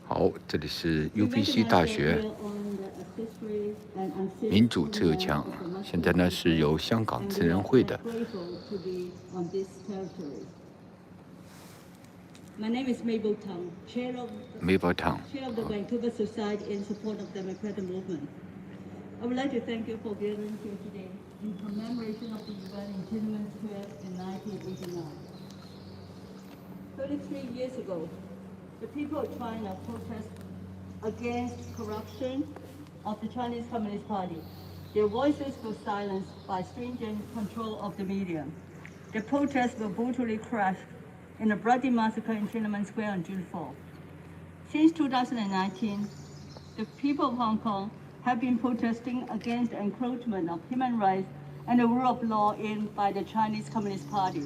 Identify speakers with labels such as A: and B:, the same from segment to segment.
A: 好，这里是 Ubc 大学民主自由墙，现在呢是由香港慈仁会的。
B: My name is Mabel Tang, chair of the Vancouver Society in support of democratic movement. I would like to thank you for gathering here today in commemoration of the event in Tiananmen Square in 1989. 33 years ago, the people of China protested against corruption of the Chinese Communist Party. Their voices were silenced by stringent control of the media. The protests were brutally crushed in a bloody massacre in Tiananmen Square on June 4. Since 2019, the people of Hong Kong have been protesting against the encroachment of human rights and the rule of law by the Chinese Communist Party.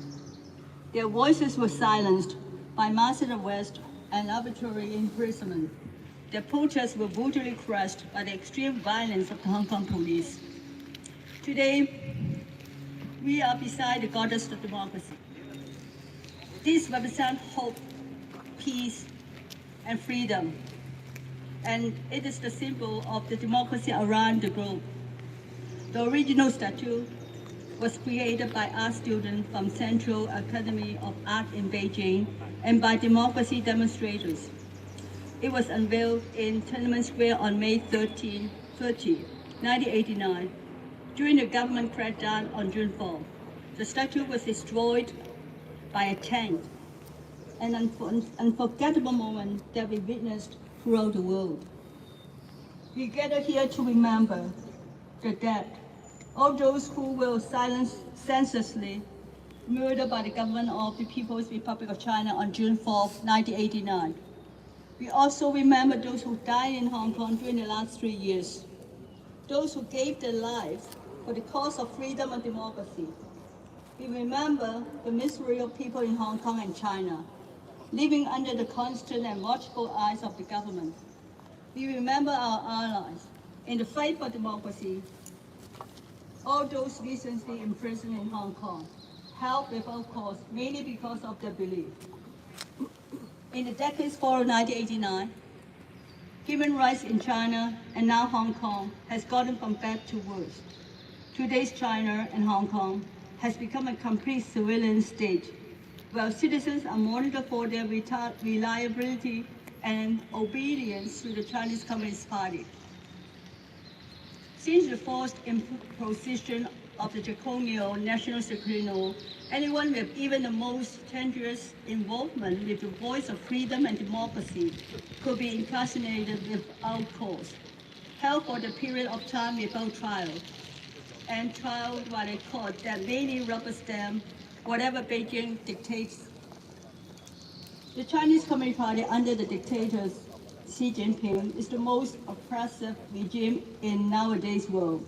B: Their voices were silenced by massive arrest and arbitrary imprisonment. Their protests were brutally crushed by the extreme violence of the Hong Kong police. Today, we are beside the goddess of democracy. This represents hope, peace, and freedom, and it is the symbol of the democracy around the globe. The original statue was created by art students from Central Academy of Art in Beijing and by democracy demonstrators. It was unveiled in Tiananmen Square on May 30, 1989, during the government crackdown on June 4. The statue was destroyed by a tank, an unforgettable moment that we witnessed throughout the world. We gather here to remember the dead, all those who were silenced senselessly, murdered by the government of the People's Republic of China on June 4, 1989. We also remember those who died in Hong Kong during the last 3 years, those who gave their lives for the cause of freedom and democracy. We remember the misery of people in Hong Kong and China, living under the constant and watchful eyes of the government. We remember our allies in the fight for democracy, all those recently imprisoned in Hong Kong, held without cause, mainly because of their belief. In the decades following 1989, human rights in China and now Hong Kong has gotten from bad to worse. Today's China and Hong Kong has become a complete surveillance state, where citizens are monitored for their reliability and obedience to the Chinese Communist Party. Since the forced imposition of the draconian national security law, anyone with even the most tenuous involvement with the voice of freedom and democracy could be incarcerated without cause, held for the period of time without trial, and trialed by a court that mainly rubber stamp whatever Beijing dictates. The Chinese Communist Party under the dictator Xi Jinping is the most oppressive regime in nowadays world.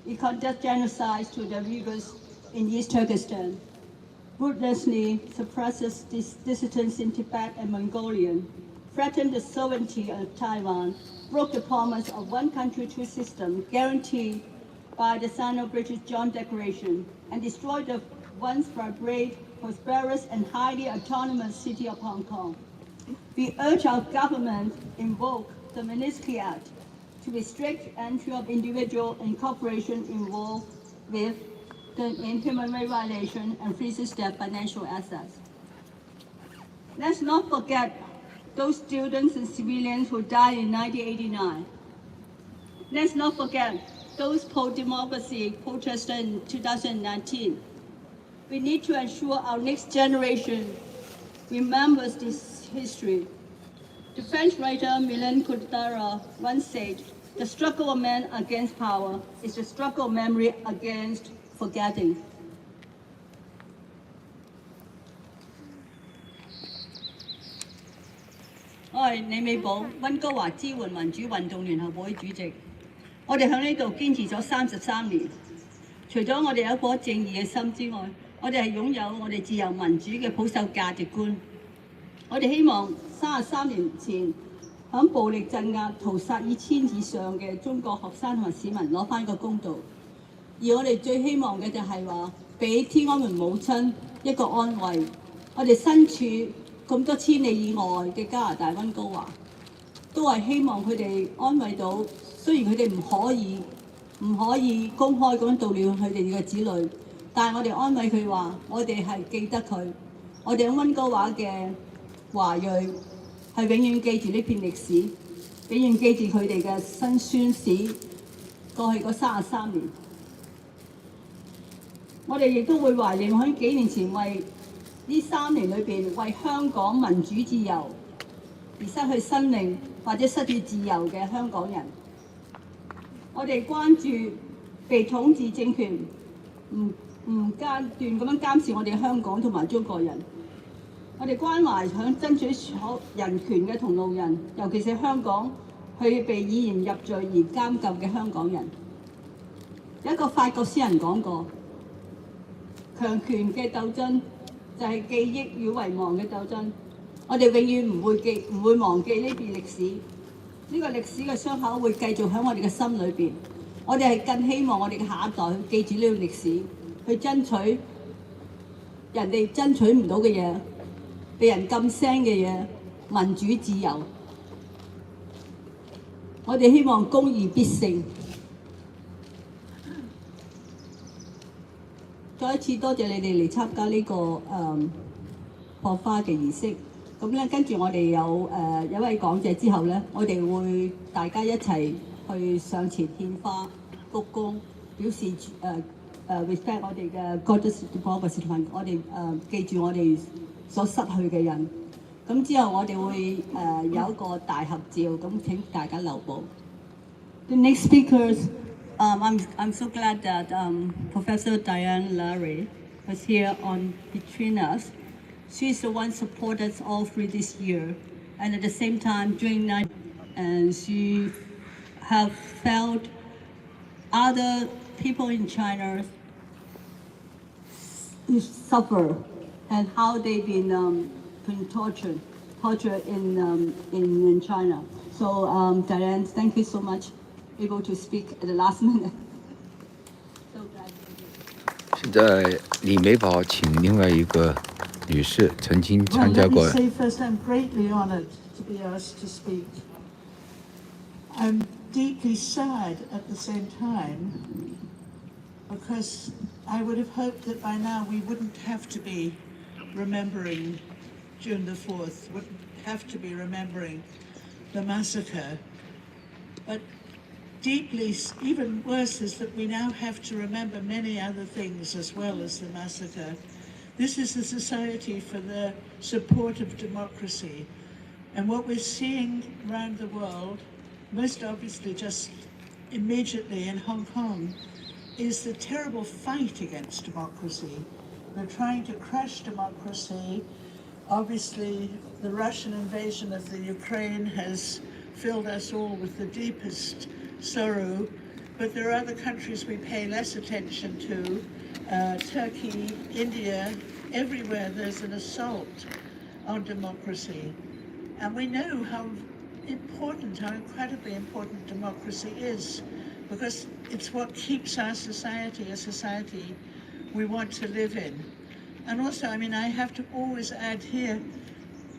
B: It conducts genocide to the Uyghurs in East Turkestan, ruthlessly suppresses dissidents in Tibet and Mongolia, threatened the sovereignty of Taiwan, broke the promise of one country, two systems guaranteed by the Sino-British Joint Declaration, and destroyed the once vibrant, prosperous, and highly autonomous city of Hong Kong. We urge our government to invoke the Magnitsky Act to restrict entry of individuals and corporations involved in human rights violation and freezes their financial assets. Let's not forget those students and civilians who died in 1989. Let's not forget those pro-democracy protesters in 2019. We need to ensure our next generation remembers this history. The French writer Milan Kundera once said, "The struggle of man against power is the struggle of memory against forgetting." 我係李美寶，溫哥華支援民主運動聯合會主席。我哋喺呢度堅持咗33年，除咗我哋有一顆正義嘅心之外，我哋係擁有我哋自由民主嘅普世價值觀。我哋希望33年前響暴力鎮壓、屠殺以千以上嘅中國學生同埋市民攞翻個公道。而我哋最希望嘅就係話，俾天安門母親一個安慰。我哋身處咁多千里以外嘅加拿大溫哥華，都係希望佢哋安慰到，雖然佢哋唔可以公開咁樣悼念佢哋嘅子女，但係我哋安慰佢話，我哋係記得佢，我哋喺溫哥華嘅華裔係永遠記住呢片歷史，永遠記住佢哋嘅辛酸史過去嗰33年。我哋亦都會懷念喺幾年前為呢3年裏邊為香港民主自由而失去生命或者失去自由嘅香港人。我哋關注被統治政權唔間斷咁樣監視我哋香港同埋中國人。我哋關懷響爭取人權嘅同路人，尤其是香港去被以言入罪而監禁嘅香港人。有一個法國詩人講過，強權嘅鬥爭就係記憶與遺忘嘅鬥爭。我哋永遠唔會忘記呢段歷史，呢個歷史嘅傷口會繼續喺我哋嘅心裏邊。我哋係更希望我哋嘅下一代去記住呢段歷史，去爭取人哋爭取唔到嘅嘢，被人禁聲嘅嘢，民主自由。我哋希望公義必勝。再一次多謝你哋嚟參加呢個放花嘅儀式。咁咧，跟住我哋有一位講者之後咧，我哋會大家一齊去上前獻花、鞠躬，表示respect 我哋嘅 Goddess 嘅視頻，我哋記住我哋所失去嘅人。咁之後我哋會有一個大合照，咁請大家留步。The next speakers, I'm so glad that Professor Diane Larry was here between us. She's the one supported us all through this year, and at the same time during night, and she have felt other people in China suffer and how they've been tortured in China. So Diane, thank you so much, able to speak at the last minute. So glad.
A: 现在李美宝请另外一个女士曾经参加过。
C: Well, let me say first, I'm greatly honoured to be asked to speak. I'm deeply sad at the same time because I would have hoped that by now we wouldn't have to be remembering June the 4th, wouldn't have to be remembering the massacre. But deeply, even worse is that we now have to remember many other things as well as the massacre. This is a society for the support of democracy. And what we're seeing around the world, most obviously just immediately in Hong Kong, is the terrible fight against democracy. They're trying to crush democracy. Obviously, the Russian invasion of the Ukraine has filled us all with the deepest sorrow, but there are other countries we pay less attention to. Turkey, India, everywhere there's an assault on democracy. And we know how incredibly important democracy is, because it's what keeps our society a society we want to live in. And also, I mean, I have to always add here,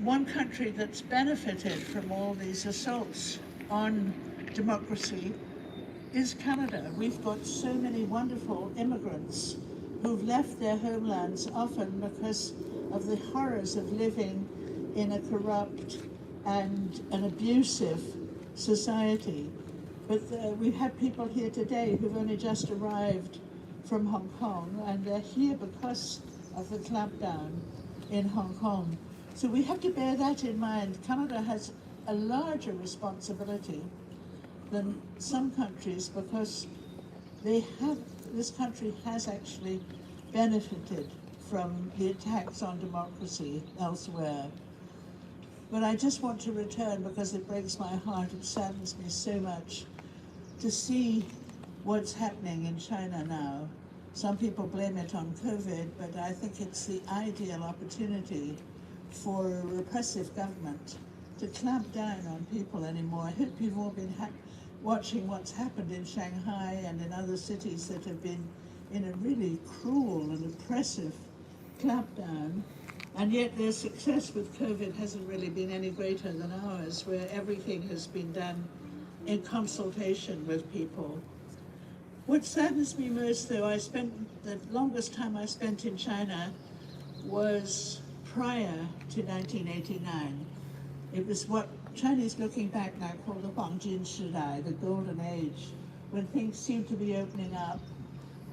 C: one country that's benefited from all these assaults on democracy is Canada. We've got so many wonderful immigrants who've left their homelands often because of the horrors of living in a corrupt and an abusive society. But we've had people here today who've only just arrived from Hong Kong, and they're here because of the clampdown in Hong Kong. So we have to bear that in mind. Canada has a larger responsibility than some countries because this country has actually benefited from the attacks on democracy elsewhere. But I just want to return because it breaks my heart, it saddens me so much to see what's happening in China now. Some people blame it on COVID, but I think it's the ideal opportunity for a repressive government to clamp down on people anymore. I hope you've all been watching what's happened in Shanghai and in other cities that have been in a really cruel and oppressive clampdown And yet their success with COVID hasn't really been any greater than ours, where everything has been done in consultation with people. What saddens me most, though, the longest time I spent in China was prior to 1989. It was what Chinese looking back now call the Huangjin Shidai, the golden age, when things seemed to be opening up.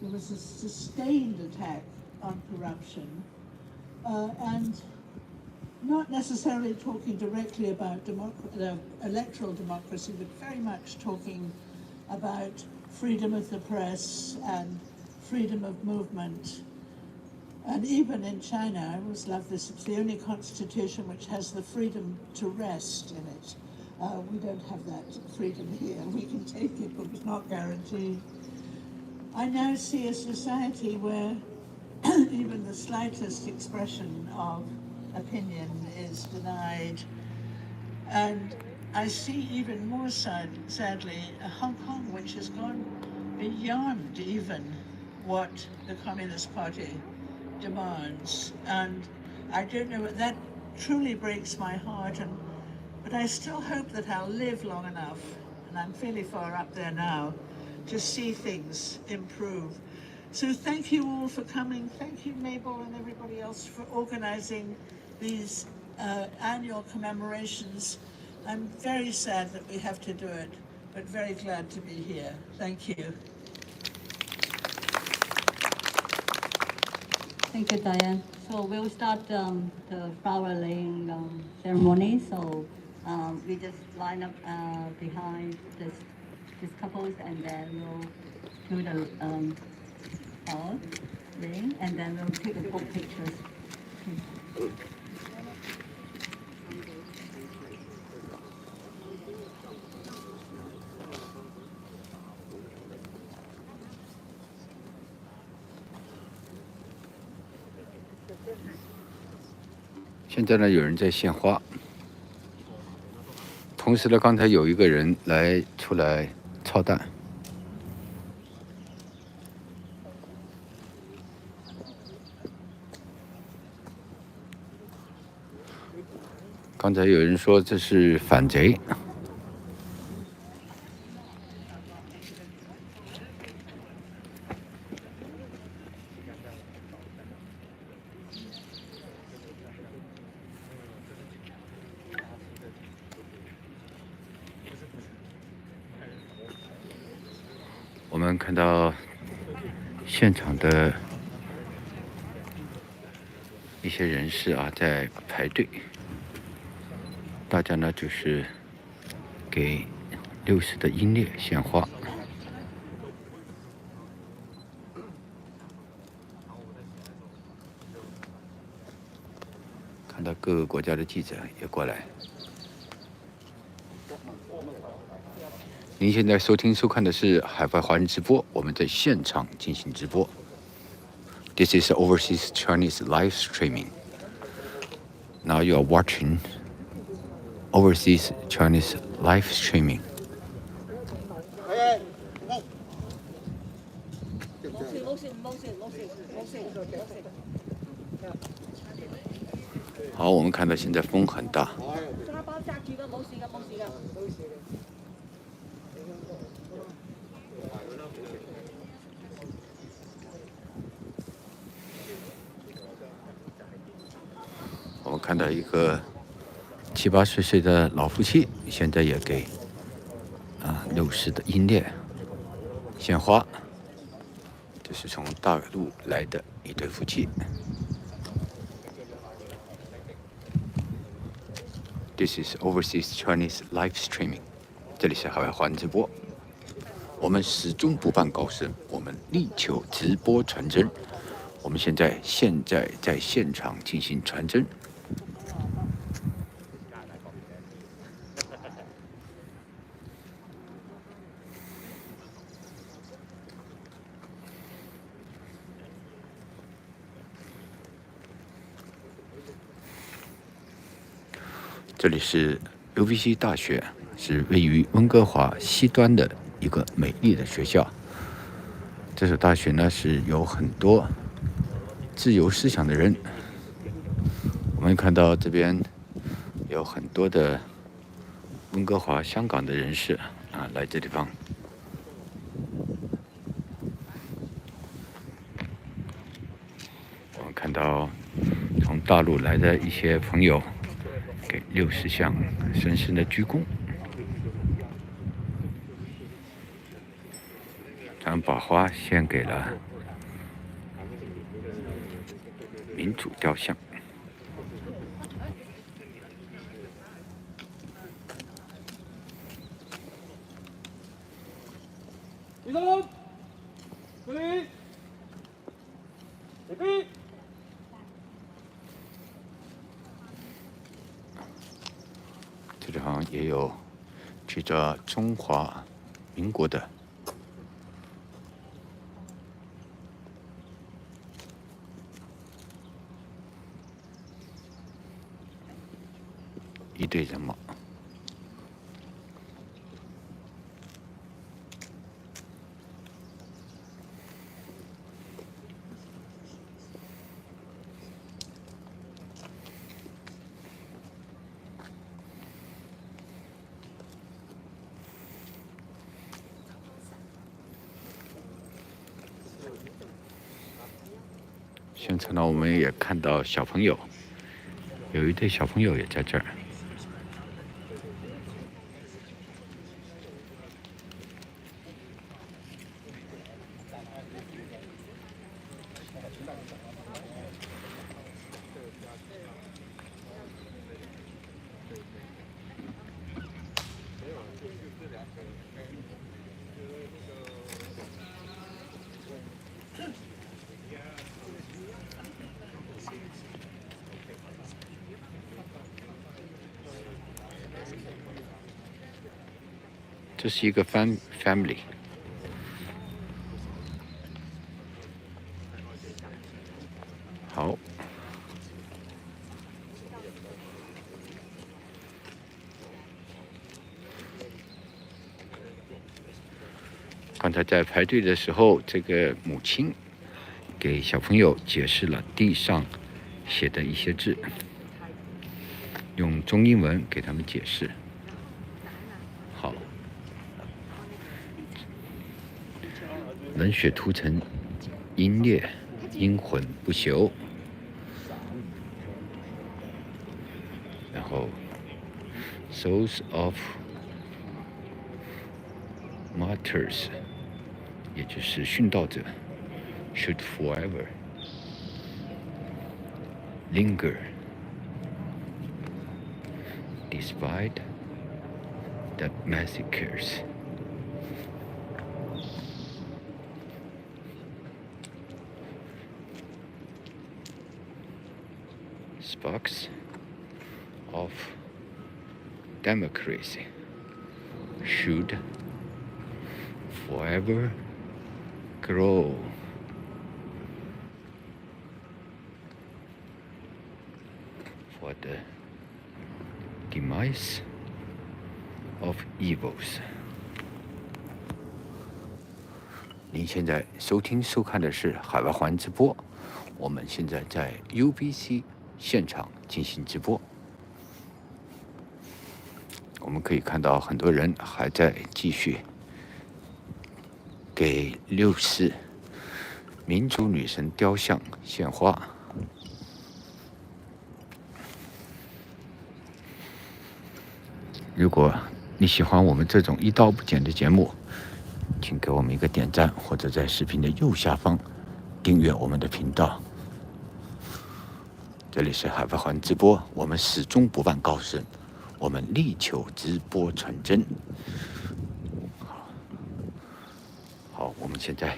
C: There was a sustained attack on corruption, and not necessarily talking directly about electoral democracy, but very much talking about freedom of the press and freedom of movement. And even in China, I always love this, it's the only constitution which has the freedom to rest in it. We don't have that freedom here. We can take it, but it's not guaranteed. I now see a society where even the slightest expression of opinion is denied. And I see even more sadly a Hong Kong which has gone beyond even what the Communist Party demands. And I don't know, that truly breaks my heart. But I still hope that I'll live long enough, and I'm fairly far up there now, to see things improve. So thank you all for coming. Thank you, Mabel, and everybody else for organizing these annual commemorations. I'm very sad that we have to do it, but very glad to be here. Thank you.
B: Thank you, Diane. So we'll start the flower laying ceremony. So we just line up behind these couples, and then we'll do the flower laying, and then we'll take a couple pictures. Okay.
A: 现在呢，有人在献花，同时呢，刚才有一个人出来操蛋。刚才有人说这是反贼。 我们看到现场的一些人士啊，在排队。大家呢就是给60的英烈献花。看到各个国家的记者也过来。 您现在收看的是海外华人直播，我们在现场进行直播。This is overseas Chinese live streaming. Now you are watching overseas Chinese live streaming. 好，我们看到现在风很大。 我们看到一个7、80岁的老夫妻，现在也给60的英烈献花。这是从大陆来的一对夫妻。This is overseas Chinese live streaming. 这里是海外华人直播。我们始终不办高声，我们力求直播传真。我们现在在现场进行传真。 这里是 Ubc 大学，是位于温哥华西端的一个美丽的学校。这所大学呢，是有很多自由思想的人们看到这边有很多的温哥华、香港的人士来这地方。我们看到从大陆来的一些朋友给60项深深的鞠躬，他们把花献给了民主雕像。这地方也有举着中华民国的一队人马。现在呢，我们也看到小朋友，有一对小朋友也在这儿。这是一个 family。好，刚才在排队的时候，这个母亲给小朋友解释了地上写的一些字，用中英文给他们解释。好。冷血屠城，英烈，阴魂不朽。然后 ，Souls of Martyrs， 也就是殉道者 ，should forever linger despite the massacres。Sparks of democracy should forever grow. For the demise of evils. 您现在收听收看的是海外华人直播，我们现在在 UBC 现场进行直播。我们可以看到很多人还在继续给60民主女神雕像献花。如果你喜欢我们这种一刀不剪的节目，请给我们一个点赞，或者在视频的右下方订阅我们的频道。这里是海外华人直播，我们始终不忘高声，我们力求直播传真。好，我们现在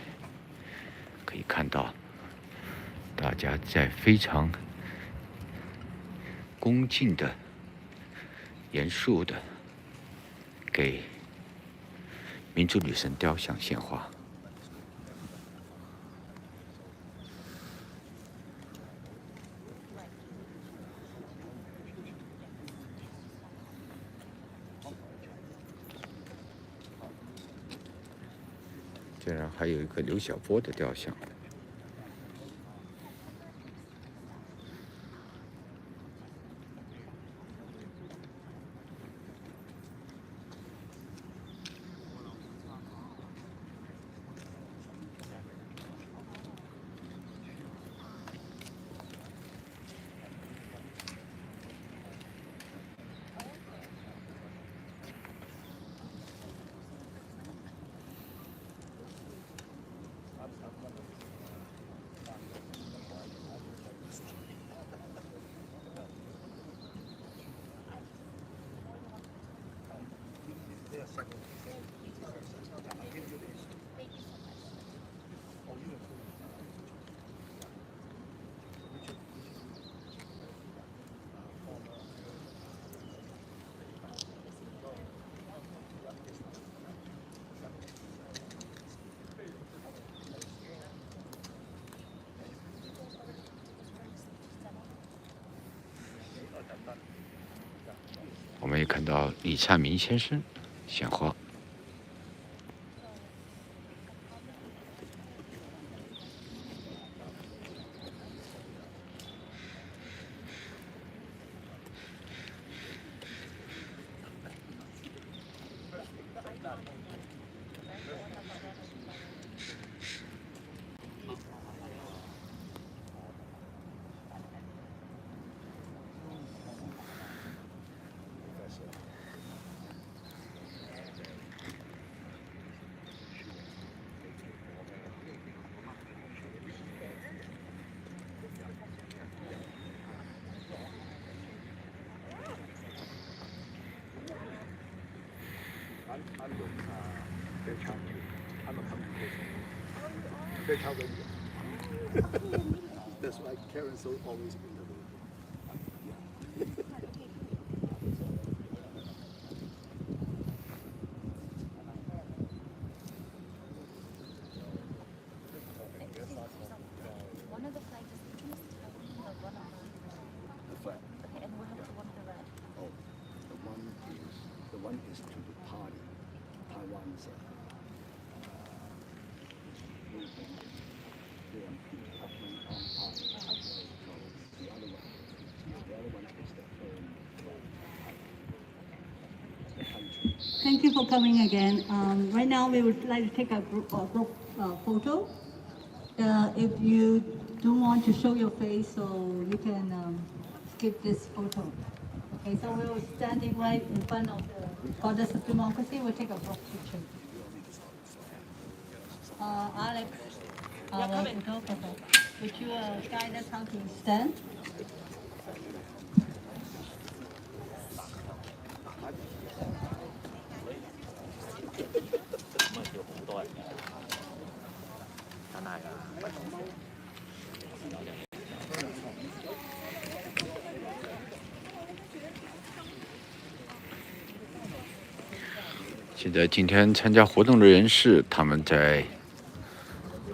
A: 可以看到大家在非常恭敬的、严肃的给民主女神雕像献花。竟然还有一个刘晓波的雕像。也看到李灿明先生献花。
D: That's why Karen's always in the room.
E: One of the flags is East, one of them.
D: The flag.
E: Okay, and we'll have to one of the red.
D: Oh, the one is to the party. Taiwan's movement. They are development on party. So the other one is the country.
B: Thank you for coming again. Right now, we would like to take a group photo. If you don't want to show your face, so you can skip this photo. Okay, so we're standing right in front of the Goddess of Democracy. We'll take a group picture. Alex, our photographer, would you guide us how to stand?
F: Này
A: 现在今天参加活动的人士，他们在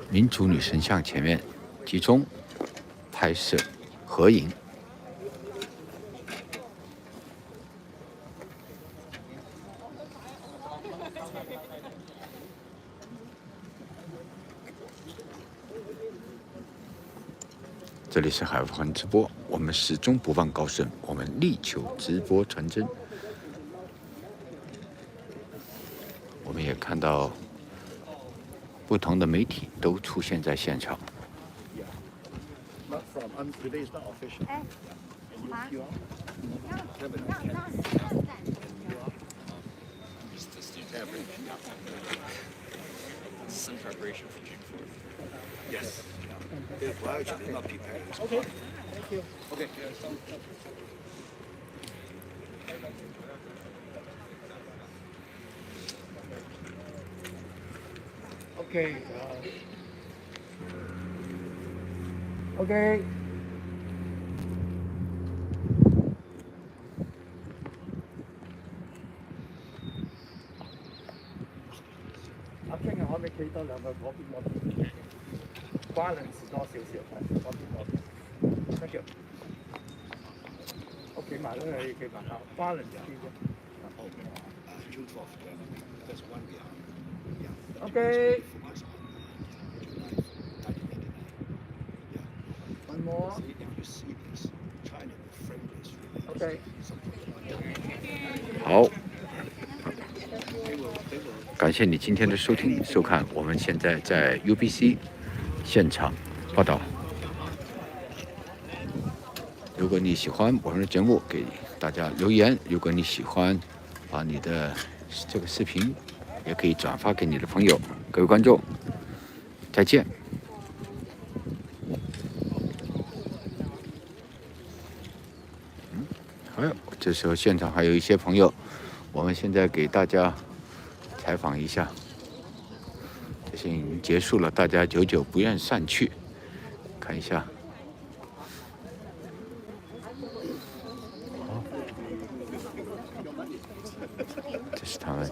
A: 民主女神像前面集中拍摄合影。这里是海外华人直播，我们始终不忘高声，我们力求直播传真。我们也看到不同的媒体都出现在现场。
D: Not from, today is not official.
F: Some preparation for June 4th.
D: Yes. Well, actually, not prepared. Okay. Thank you. Okay. Okay. Okay. Ask 傾下可唔可以企多兩個嗰邊balance 多少少，係嗰邊。Thank you。我企埋啦，你企埋下 balance 啲啫。June 12th, there's one behind. Okay. One more. Okay.
A: 好，感谢你今天的收听收看，我们现在在 UBC 现场报道。如果你喜欢我们的节目，给大家留言。如果你喜欢，把你的这个视频也可以转发给你的朋友。各位观众，再见。还有，这时候现场还有一些朋友，我们现在给大家采访一下。这些已经结束了，大家久久不愿散去。看一下。这是他们。